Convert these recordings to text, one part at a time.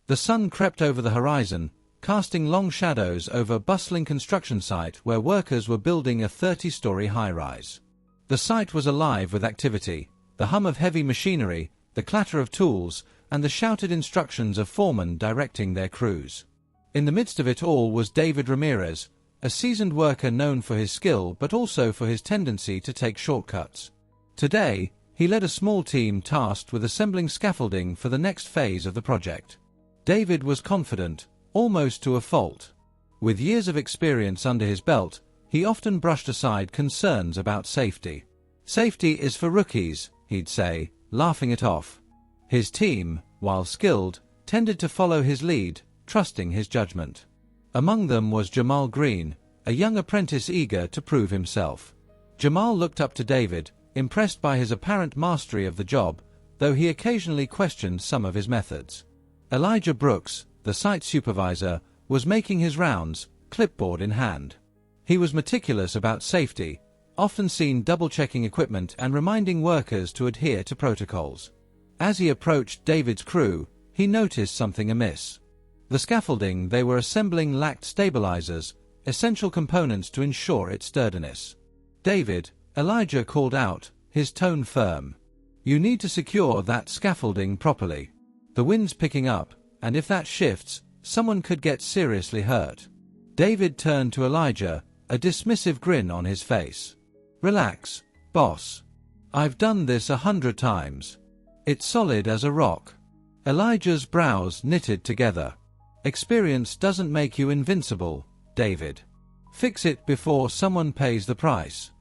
The sun crept over the horizon, casting long shadows over a bustling construction site where workers were building a 30-story high-rise. The site was alive with activity, the hum of heavy machinery, the clatter of tools, and the shouted instructions of foremen directing their crews. In the midst of it all was David Ramirez, a seasoned worker known for his skill but also for his tendency to take shortcuts. Today, he led a small team tasked with assembling scaffolding for the next phase of the project. David was confident, almost to a fault. With years of experience under his belt, he often brushed aside concerns about safety. "Safety is for rookies," he'd say, laughing it off. His team, while skilled, tended to follow his lead, trusting his judgment. Among them was Jamal Green, a young apprentice eager to prove himself. Jamal looked up to David, impressed by his apparent mastery of the job, though he occasionally questioned some of his methods. Elijah Brooks, the site supervisor, was making his rounds, clipboard in hand. He was meticulous about safety, often seen double-checking equipment and reminding workers to adhere to protocols. As he approached David's crew, he noticed something amiss. The scaffolding they were assembling lacked stabilizers, essential components to ensure its sturdiness. "David," Elijah called out, his tone firm. "You need to secure that scaffolding properly. The wind's picking up, and if that shifts, someone could get seriously hurt." David turned to Elijah, a dismissive grin on his face. "Relax, boss. I've done this 100 times. It's solid as a rock." Elijah's brows knitted together. "Experience doesn't make you invincible, David. Fix it before someone pays the price."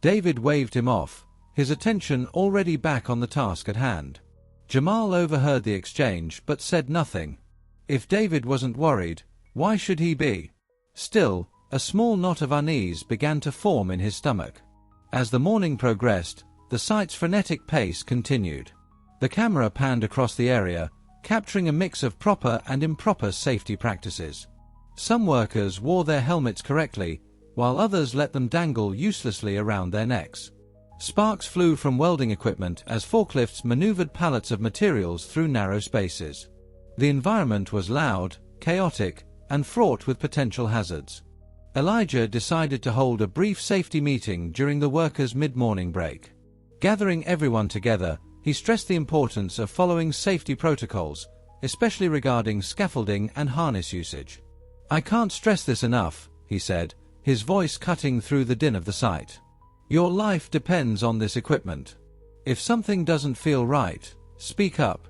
David waved him off, his attention already back on the task at hand. Jamal overheard the exchange but said nothing. If David wasn't worried, why should he be? Still, a small knot of unease began to form in his stomach. As the morning progressed, the site's frenetic pace continued. The camera panned across the area, capturing a mix of proper and improper safety practices. Some workers wore their helmets correctly, while others let them dangle uselessly around their necks. Sparks flew from welding equipment as forklifts maneuvered pallets of materials through narrow spaces. The environment was loud, chaotic, and fraught with potential hazards. Elijah decided to hold a brief safety meeting during the workers' mid-morning break. Gathering everyone together, he stressed the importance of following safety protocols, especially regarding scaffolding and harness usage. "I can't stress this enough," he said, his voice cutting through the din of the site. "Your life depends on this equipment. If something doesn't feel right, speak up.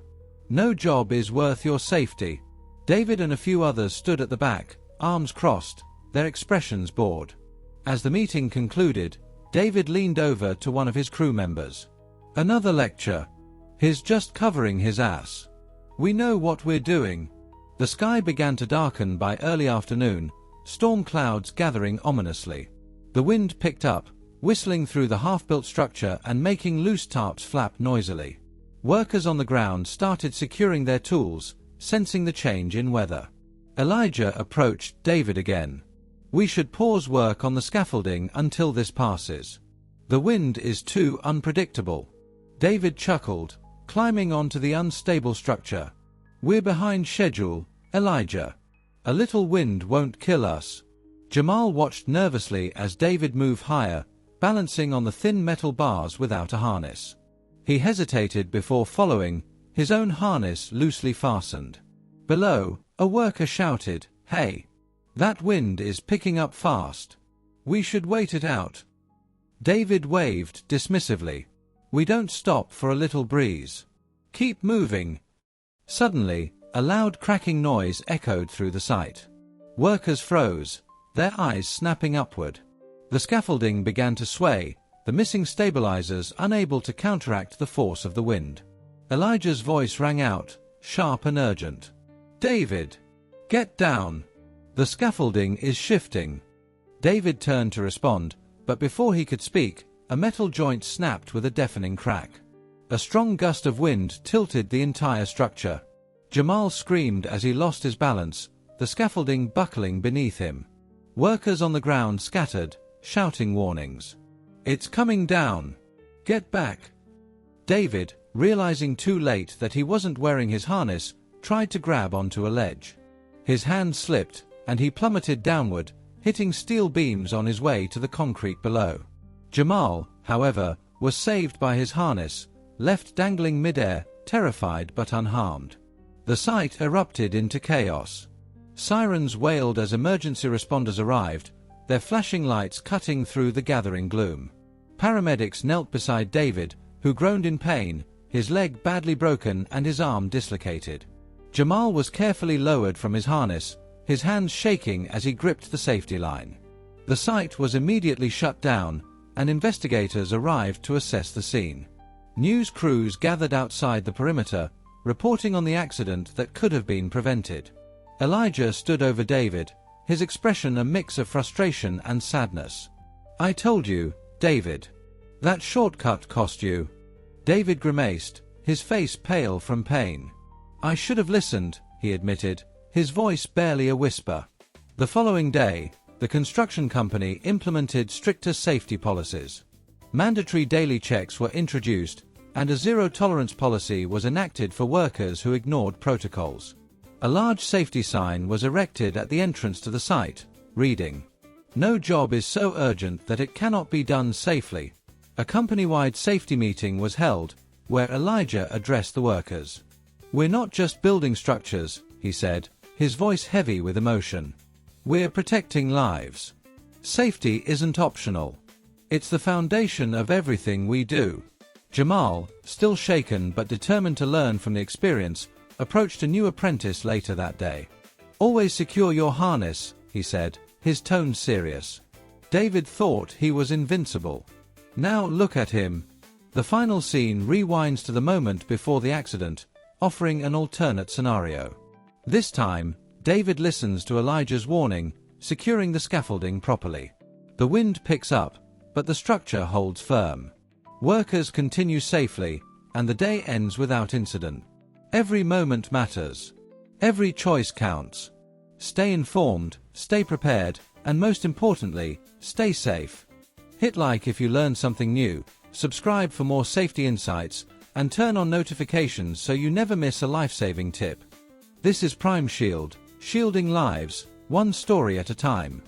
No job is worth your safety." David and a few others stood at the back, arms crossed, their expressions bored. As the meeting concluded, David leaned over to one of his crew members. "Another lecture. He's just covering his ass. We know what we're doing." The sky began to darken by early afternoon, storm clouds gathering ominously. The wind picked up, whistling through the half-built structure and making loose tarps flap noisily. Workers on the ground started securing their tools, sensing the change in weather. Elijah approached David again. "We should pause work on the scaffolding until this passes. The wind is too unpredictable." David chuckled, climbing onto the unstable structure. "We're behind schedule, Elijah. A little wind won't kill us." Jamal watched nervously as David moved higher, balancing on the thin metal bars without a harness. He hesitated before following, his own harness loosely fastened. Below, a worker shouted, "Hey! That wind is picking up fast. We should wait it out." David waved dismissively. "We don't stop for a little breeze. Keep moving." Suddenly, a loud cracking noise echoed through the site. Workers froze, their eyes snapping upward. The scaffolding began to sway, the missing stabilizers unable to counteract the force of the wind. Elijah's voice rang out, sharp and urgent. "David! Get down! The scaffolding is shifting." David turned to respond, but before he could speak, a metal joint snapped with a deafening crack. A strong gust of wind tilted the entire structure. Jamal screamed as he lost his balance, the scaffolding buckling beneath him. Workers on the ground scattered, shouting warnings. "It's coming down! Get back!" David, realizing too late that he wasn't wearing his harness, tried to grab onto a ledge. His hand slipped, and he plummeted downward, hitting steel beams on his way to the concrete below. Jamal, however, was saved by his harness, left dangling midair, terrified but unharmed. The site erupted into chaos. Sirens wailed as emergency responders arrived, their flashing lights cutting through the gathering gloom. Paramedics knelt beside David, who groaned in pain, his leg badly broken and his arm dislocated. Jamal was carefully lowered from his harness, his hands shaking as he gripped the safety line. The site was immediately shut down, and investigators arrived to assess the scene. News crews gathered outside the perimeter, reporting on the accident that could have been prevented. Elijah stood over David, his expression a mix of frustration and sadness. "I told you, David. That shortcut cost you." David grimaced, his face pale from pain. "I should have listened," he admitted, his voice barely a whisper. The following day, the construction company implemented stricter safety policies. Mandatory daily checks were introduced, and a zero-tolerance policy was enacted for workers who ignored protocols. A large safety sign was erected at the entrance to the site, reading, "No job is so urgent that it cannot be done safely." A company-wide safety meeting was held, where Elijah addressed the workers. "We're not just building structures," he said, his voice heavy with emotion. "We're protecting lives. Safety isn't optional. It's the foundation of everything we do." Jamal, still shaken but determined to learn from the experience, approached a new apprentice later that day. "Always secure your harness," he said, his tone serious. David thought he was invincible. Now look at him. The final scene rewinds to the moment before the accident, offering an alternate scenario. This time, David listens to Elijah's warning, securing the scaffolding properly. The wind picks up, but the structure holds firm. Workers continue safely, and the day ends without incident. Every moment matters. Every choice counts. Stay informed, stay prepared, and most importantly, stay safe. Hit like if you learned something new, subscribe for more safety insights, and turn on notifications so you never miss a life-saving tip. This is Prime Shield, shielding lives, one story at a time.